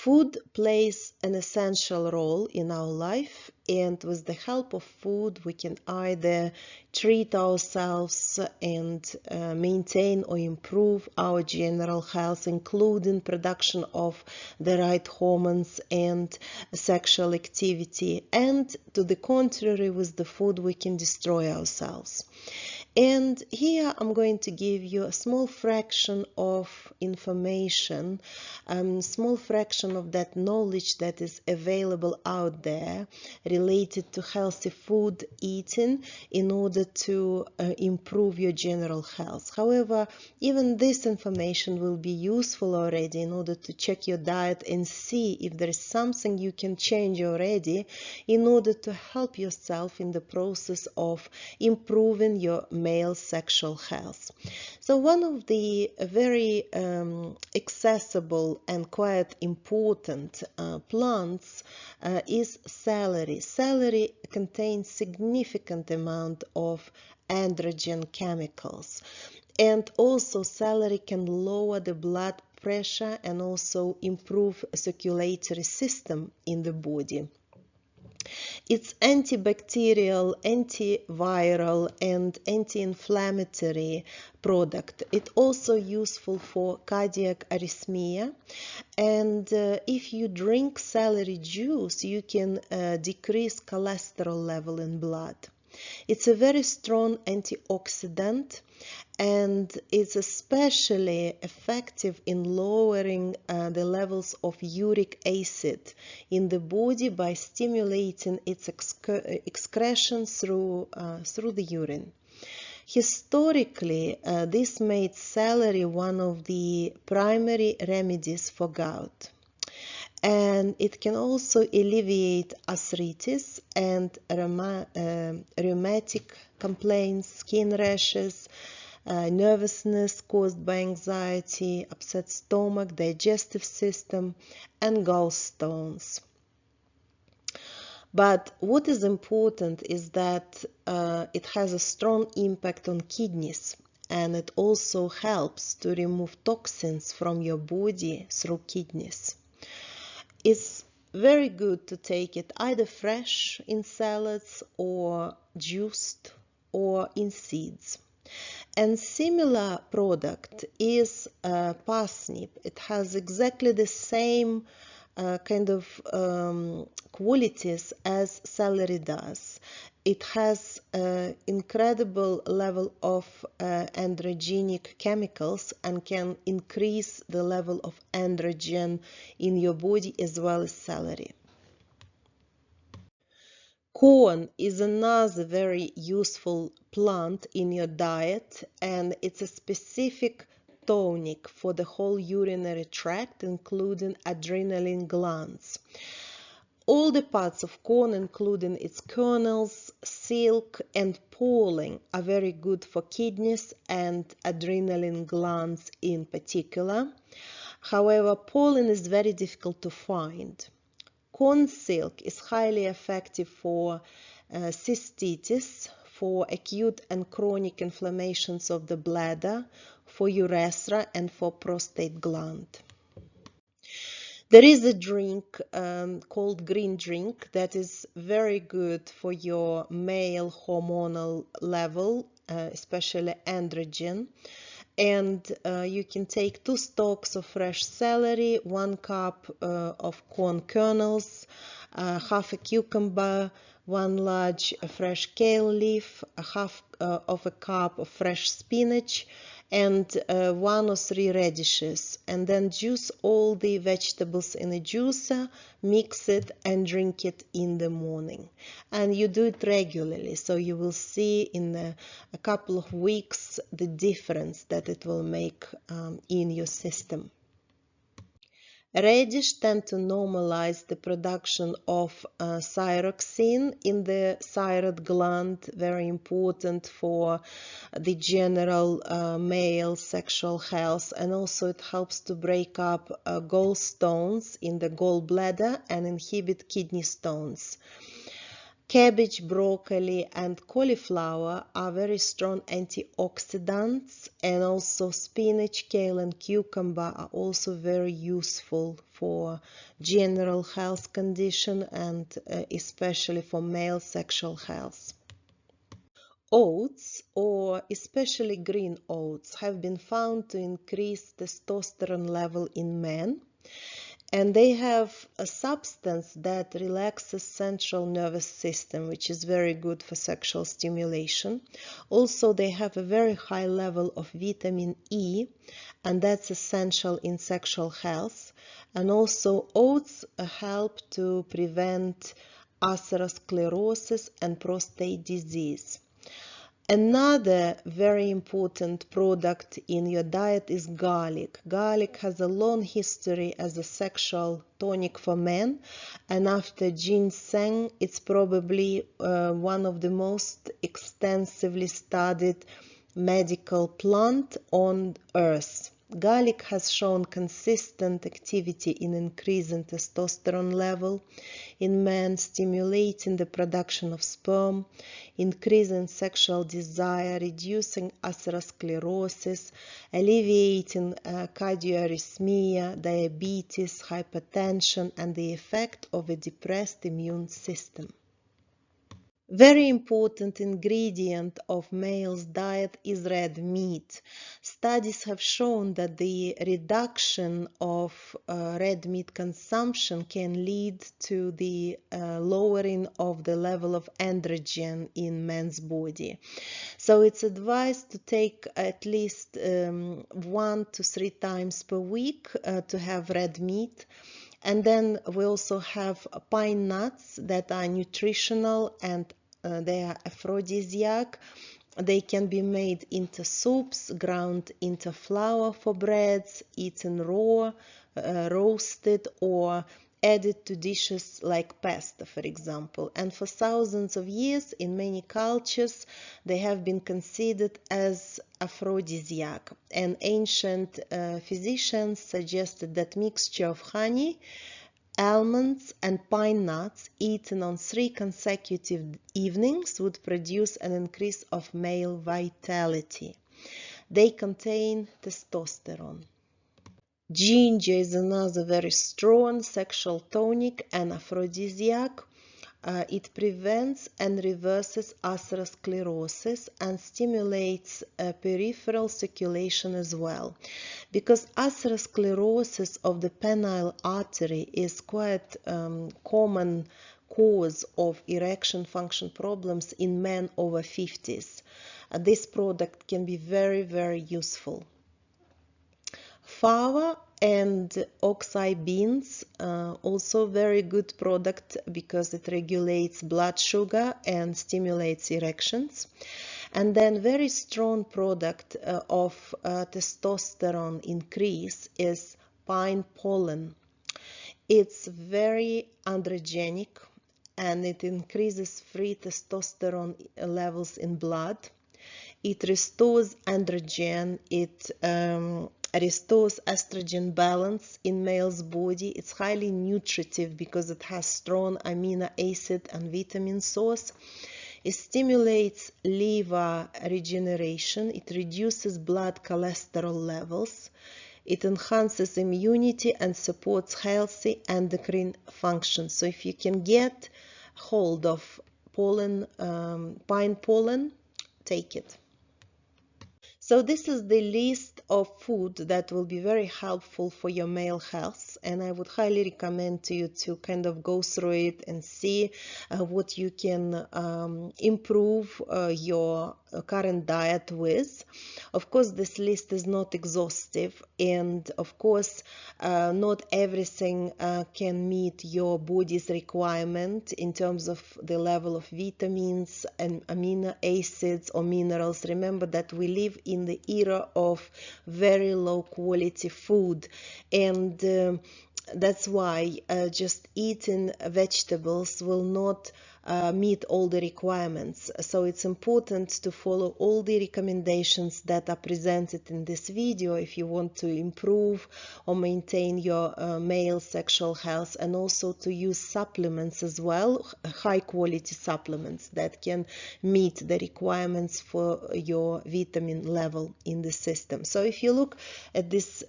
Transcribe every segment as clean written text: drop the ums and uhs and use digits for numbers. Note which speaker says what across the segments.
Speaker 1: Food plays an essential role in our life, and with the help of food we can either treat ourselves and maintain or improve our general health, including production of the right hormones and sexual activity, and to the contrary, with the food we can destroy ourselves. And here I'm going to give you a small fraction of information, small fraction of that knowledge that is available out there related to healthy food eating in order to improve your general health. However, even this information will be useful already in order to check your diet and see if there is something you can change already in order to help yourself in the process of improving your male sexual health. So one of the very accessible and quite important plants is celery. Celery contains significant amount of androgen chemicals, and also celery can lower the blood pressure and also improve circulatory system in the body. It's antibacterial, antiviral, and anti-inflammatory product. It's also useful for cardiac arrhythmia. And if you drink celery juice, you can decrease cholesterol level in blood. It's a very strong antioxidant, and it's especially effective in lowering the levels of uric acid in the body by stimulating its excretion through the urine. Historically, this made celery one of the primary remedies for gout. And it can also alleviate arthritis and rheumatic complaints, skin rashes, nervousness caused by anxiety, upset stomach, digestive system, and gallstones. But what is important is that it has a strong impact on kidneys, and it also helps to remove toxins from your body through kidneys. It's very good to take it either fresh in salads or juiced or in seeds. And similar product is parsnip. It has exactly the same kind of qualities as celery does. It has incredible level of androgenic chemicals and can increase the level of androgen in your body as well as celery. Corn is another very useful plant in your diet, and it's a specific tonic for the whole urinary tract, including adrenaline glands. All the parts of corn, including its kernels, silk, and pollen, are very good for kidneys and adrenaline glands in particular. However, pollen is very difficult to find. Corn silk is highly effective for cystitis, for acute and chronic inflammations of the bladder, for urethra, and for prostate gland. There is a drink called green drink that is very good for your male hormonal level, especially androgen. And you can take 2 stalks of fresh celery, 1 cup of corn kernels, half a cucumber, 1 large fresh kale leaf, half of a cup of fresh spinach, and 1 or 3 radishes, and then juice all the vegetables in a juicer, mix it and drink it in the morning. And you do it regularly, so you will see in a couple of weeks the difference that it will make in your system. Radish tend to normalize the production of thyroxine in the thyroid gland, very important for the general male sexual health, and also it helps to break up gallstones in the gallbladder and inhibit kidney stones. Cabbage, broccoli, and cauliflower are very strong antioxidants, and also spinach, kale, and cucumber are also very useful for general health condition and especially for male sexual health. Oats, or especially green oats, have been found to increase testosterone level in men. And they have a substance that relaxes central nervous system, which is very good for sexual stimulation. Also, they have a very high level of vitamin E, and that's essential in sexual health. And also, oats help to prevent atherosclerosis and prostate disease. Another very important product in your diet is garlic. Garlic has a long history as a sexual tonic for men, and after ginseng, it's probably one of the most extensively studied medical plant on earth. Garlic has shown consistent activity in increasing testosterone level in men, stimulating the production of sperm, increasing sexual desire, reducing atherosclerosis, alleviating cardioarrhythmia, diabetes, hypertension, and the effect of a depressed immune system. Very important ingredient of male's diet is red meat. Studies have shown that the reduction of red meat consumption can lead to the lowering of the level of androgen in men's body. So it's advised to take at least 1 to 3 times per week to have red meat. And then we also have pine nuts that are nutritional and they are aphrodisiac. They can be made into soups, ground into flour for breads, eaten raw, roasted, or added to dishes like pasta, for example. And for thousands of years, in many cultures, they have been considered as aphrodisiac. And ancient physicians suggested that mixture of honey, almonds, and pine nuts eaten on 3 consecutive evenings would produce an increase of male vitality. They contain testosterone. Ginger is another very strong sexual tonic and aphrodisiac. It prevents and reverses atherosclerosis and stimulates peripheral circulation as well. Because atherosclerosis of the penile artery is quite common cause of erection function problems in men over 50s. This product can be very, very useful. Fava and oxeye beans, also very good product because it regulates blood sugar and stimulates erections. And then very strong product of testosterone increase is pine pollen. It's very androgenic and it increases free testosterone levels in blood. It restores androgen, it restores estrogen balance in male's body. It's highly nutritive because it has strong amino acid and vitamin source. It stimulates liver regeneration. It reduces blood cholesterol levels. It enhances immunity and supports healthy endocrine function. So if you can get hold of pollen, pine pollen, take it. So this is the list of food that will be very helpful for your male health, and I would highly recommend to you to kind of go through it and see what you can improve your current diet with. Of course, this list is not exhaustive, and of course, not everything can meet your body's requirement in terms of the level of vitamins and amino acids or minerals. Remember that we live in the era of very low quality food, and that's why just eating vegetables will not meet all the requirements. So it's important to follow all the recommendations that are presented in this video if you want to improve or maintain your male sexual health, and also to use supplements as well, high quality supplements that can meet the requirements for your vitamin level in the system. So if you look at this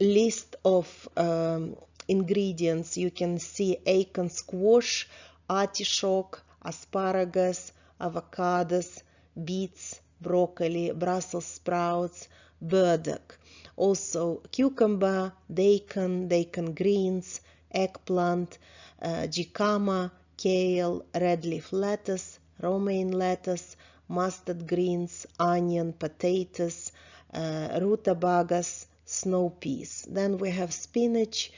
Speaker 1: list of ingredients, you can see acorn squash, artichoke, asparagus, avocados, beets, broccoli, Brussels sprouts, burdock. Also cucumber, daikon greens, eggplant, jicama, kale, red leaf lettuce, romaine lettuce, mustard greens, onion, potatoes, rutabagas, snow peas. Then we have spinach,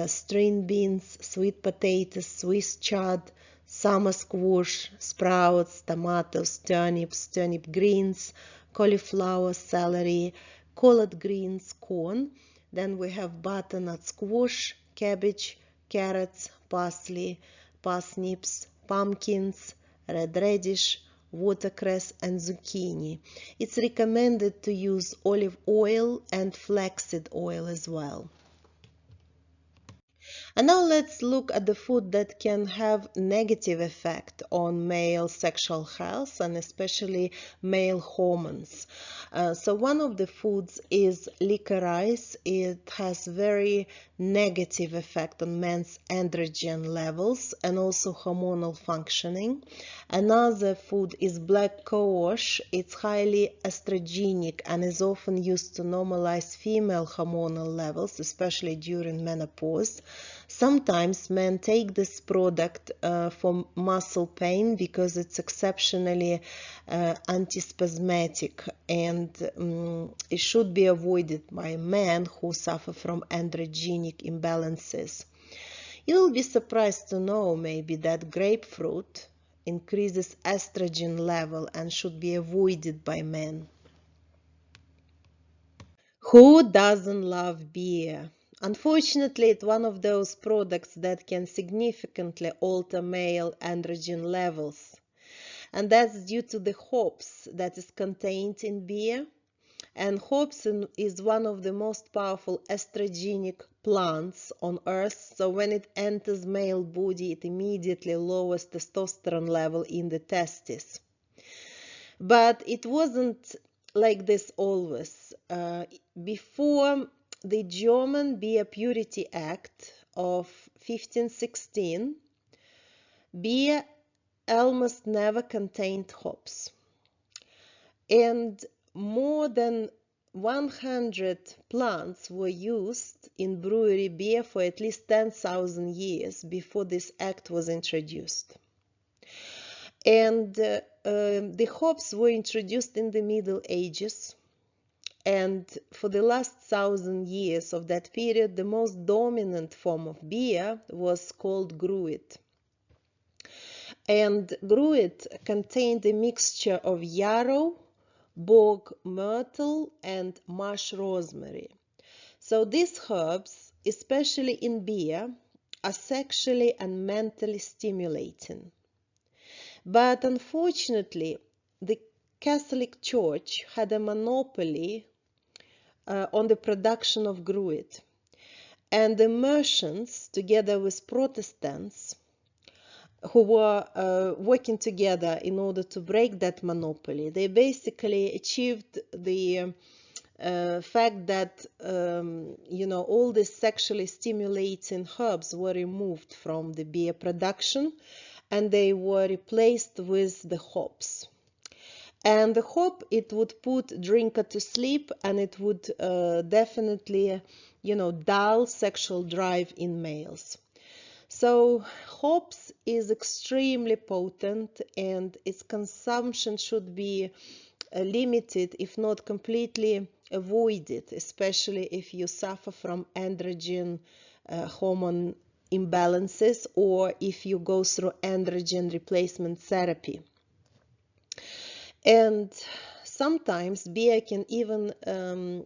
Speaker 1: string beans, sweet potatoes, Swiss chard, summer squash, sprouts, tomatoes, turnip greens, cauliflower, celery, collard greens, corn. Then we have butternut squash, cabbage, carrots, parsley, parsnips, pumpkins, red radish, watercress, and zucchini. It's recommended to use olive oil and flaxseed oil as well. And now let's look at the food that can have negative effect on male sexual health and especially male hormones. So one of the foods is licorice. It has very negative effect on men's androgen levels and also hormonal functioning. Another food is black cohosh. It's highly estrogenic and is often used to normalize female hormonal levels, especially during menopause. Sometimes men take this product for muscle pain because it's exceptionally antispasmodic, and it should be avoided by men who suffer from androgenic imbalances. You'll be surprised to know maybe that grapefruit increases estrogen level and should be avoided by men. Who doesn't love beer? Unfortunately, it's one of those products that can significantly alter male androgen levels. And that's due to the hops that is contained in beer. And hops is one of the most powerful estrogenic plants on earth. So when it enters male body, it immediately lowers testosterone level in the testes. But it wasn't like this always. Before the German Beer Purity Act of 1516, beer almost never contained hops. And more than 100 plants were used in brewery beer for at least 10,000 years before this act was introduced. And the hops were introduced in the Middle Ages. And for the last 1,000 years of that period, the most dominant form of beer was called gruit. And gruit contained a mixture of yarrow, bog myrtle, and marsh rosemary. So these herbs, especially in beer, are sexually and mentally stimulating. But unfortunately, the Catholic Church had a monopoly on the production of gruit. And the merchants, together with Protestants, who were working together in order to break that monopoly, they basically achieved the fact that all the sexually stimulating herbs were removed from the beer production, and they were replaced with the hops. And the hop, it would put drinker to sleep, and it would definitely, dull sexual drive in males. So hops is extremely potent, and its consumption should be limited, if not completely avoided, especially if you suffer from androgen hormone imbalances, or if you go through androgen replacement therapy. And sometimes beer can even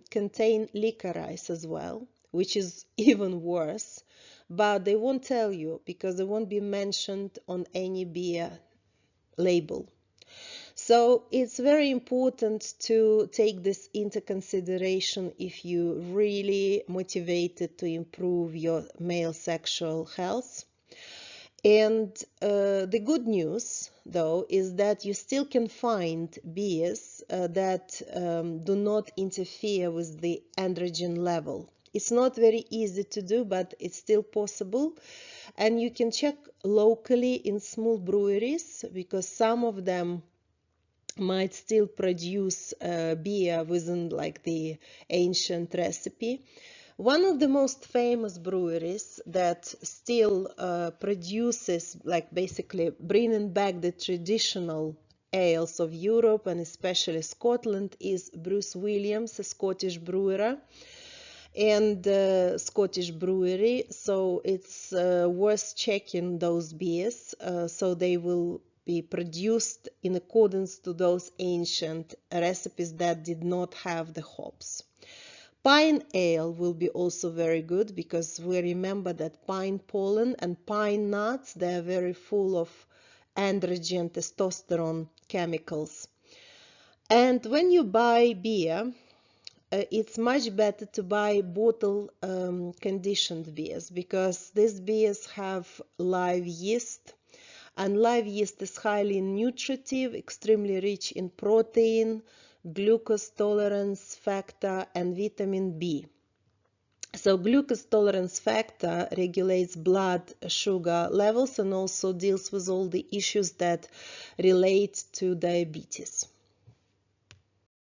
Speaker 1: contain licorice as well, which is even worse, but they won't tell you because they won't be mentioned on any beer label. So it's very important to take this into consideration if you're really motivated to improve your male sexual health. And the good news, though, is that you still can find beers that do not interfere with the androgen level. It's not very easy to do, but it's still possible. And you can check locally in small breweries, because some of them might still produce beer within like the ancient recipe. One of the most famous breweries that still produces, like basically bringing back the traditional ales of Europe and especially Scotland, is Bruce Williams, a Scottish brewer and Scottish brewery. So it's worth checking those beers. So they will be produced in accordance to those ancient recipes that did not have the hops. Pine ale will be also very good, because we remember that pine pollen and pine nuts, they are very full of androgen, testosterone chemicals. And when you buy beer, it's much better to buy bottle conditioned beers, because these beers have live yeast, and live yeast is highly nutritive, extremely rich in protein, glucose tolerance factor, and vitamin B. So glucose tolerance factor regulates blood sugar levels and also deals with all the issues that relate to diabetes.